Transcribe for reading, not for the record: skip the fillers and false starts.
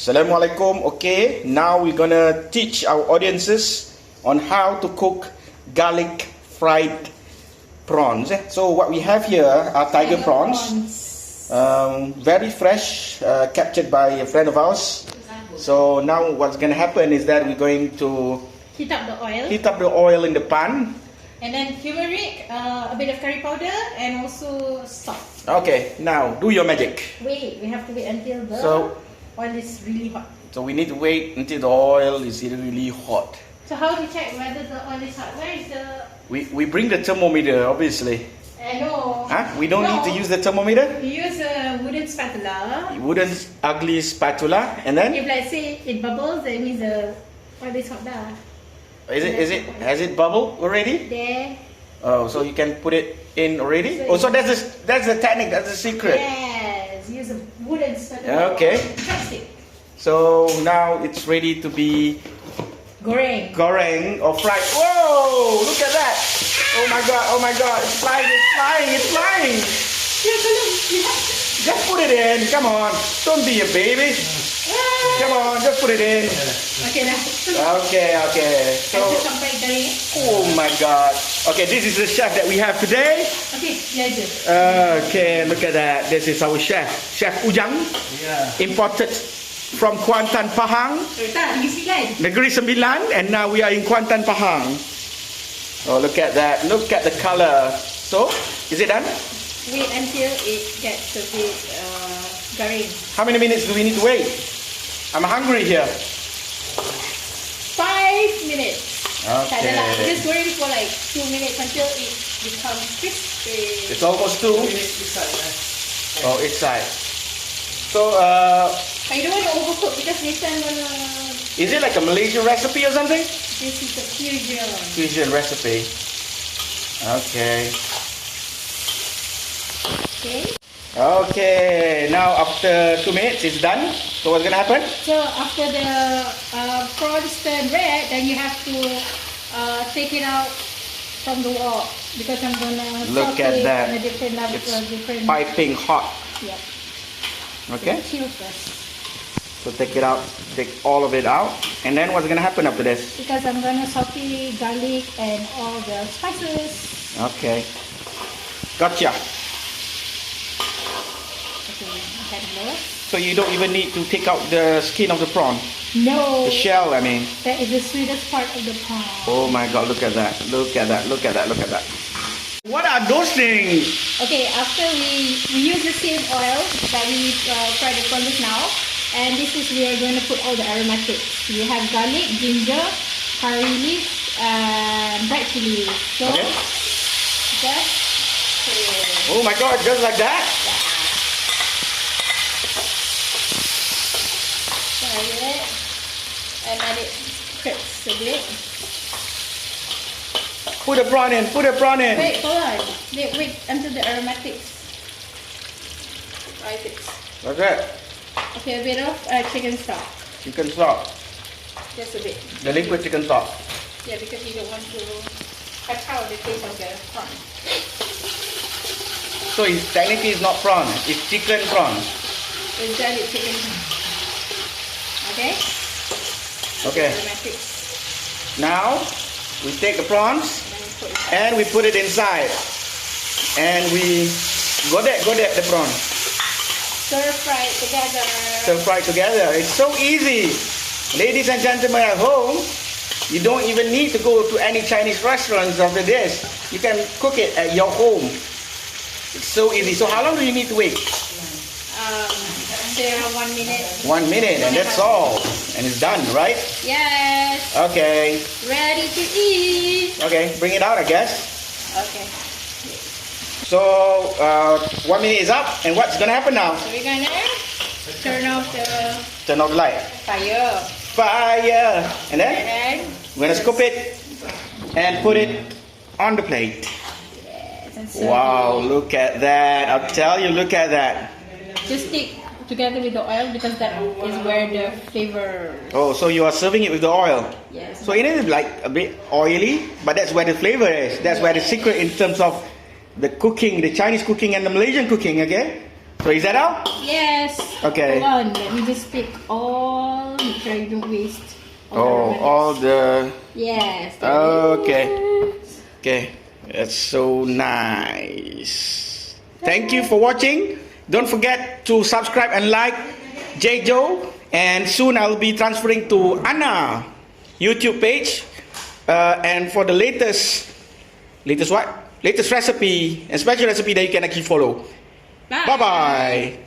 Assalamualaikum. Okay, now we're gonna teach our audiences on how to cook garlic fried prawns. So what we have here are tiger prawns. Very fresh, captured by a friend of ours. So now what's gonna happen is that we're going to heat up the oil in the pan. And then turmeric, a bit of curry powder, and also salt. Okay, now do your magic. Wait, we have to wait until the oil is really hot. So we need to wait until the oil is really hot. So how to check whether the oil is hot? Where is the... We bring the thermometer, obviously. I know. Huh? We don't need to use the thermometer? We use a wooden spatula. Wooden ugly spatula, and then? If let's say it bubbles, that means the oil is hot dah. Has it bubbled already? There. Oh, so you can put it in already? So that's the technique, that's the secret. Yes, use a wooden spatula. Okay. Plastic. So now it's ready to be goreng or fried. Whoa! Look at that! Oh my god! It's flying! Just put it in. Come on! Don't be a baby. Come on, just put it in. Okay lah. Okay. So, oh my god. Okay, this is the chef that we have today. Okay, legend. Okay, look at that. This is our chef, Chef Ujang. Yeah. Imported from Kuantan Pahang. Negeri Sembilan. And now we are in Kuantan Pahang. Oh, look at that. Look at the color. So, is it done? Wait until it gets a bit garing. How many minutes do we need to wait? I'm hungry here. 5 minutes. Okay. Just goreng for like 2 minutes until it becomes crispy. It's almost 2. Oh, each side. So, I don't want to overcook because later I'm gonna... Is it like a Malaysian recipe or something? This is a fusion recipe. Okay. Okay, now after 2 minutes it's done. So what's gonna happen? So after the prawns turn red, then you have to take it out from the wok because I'm gonna look at that. On a different level. It's piping hot. Yeah. Okay. Chill first. So take it out, take all of it out, and then what's gonna happen after this? Because I'm gonna saute garlic and all the spices. Okay. Gotcha. So you don't even need to take out the skin of the prawn? No. The shell, I mean. That is the sweetest part of the prawn. Oh my god, look at that. Look at that. What are those things? Okay, after we use the same oil that we fried the prawns now. And this is where we're going to put all the aromatics. We have garlic, ginger, curry leaves, and bright chilli. So, just oh my god, just like that? Yeah. It and let it crisp a bit. Put the prawn in. Wait, hold on. Wait until the aromatics rises. Okay. Okay, a bit of chicken stock. Chicken stock. Just a bit. The liquid chicken stock. Yeah, because you don't want to cut out the taste of the prawn. So technically it's not prawn, it's chicken prawn. It's garlic chicken prawn. Okay? Okay. Now we take the prawns and we put it inside. And we godek the prawn. Stir fry together. It's so easy. Ladies and gentlemen at home, you don't even need to go to any Chinese restaurants after this. You can cook it at your home. It's so easy. So how long do you need to wait? 1 minute. 1 minute, and that's all. And it's done, right? Yes. Okay. Ready to eat. Okay, bring it out, I guess. Okay. So 1 minute is up, and what's gonna happen now? So we're gonna turn off the light. Fire. And then we're gonna scoop it and put it on the plate. Yes, wow, look at that. I'll tell you, look at that. Just stick together with the oil because that is where the flavor. Oh, so you are serving it with the oil? Yes. So it is like a bit oily, but that's where the flavor is. That's where the secret in terms of the cooking, the Chinese cooking and the Malaysian cooking, okay? So is that all? Yes. Okay. Hold on, let me just pick all. Make sure I don't waste. Oh, all the. Yes. Okay. Okay. That's so nice. Thank you for watching. Don't forget to subscribe and like Joe. And soon I'll be transferring to Anna YouTube page. And for the latest what? Latest recipe and special recipe that you can actually follow. Bye bye.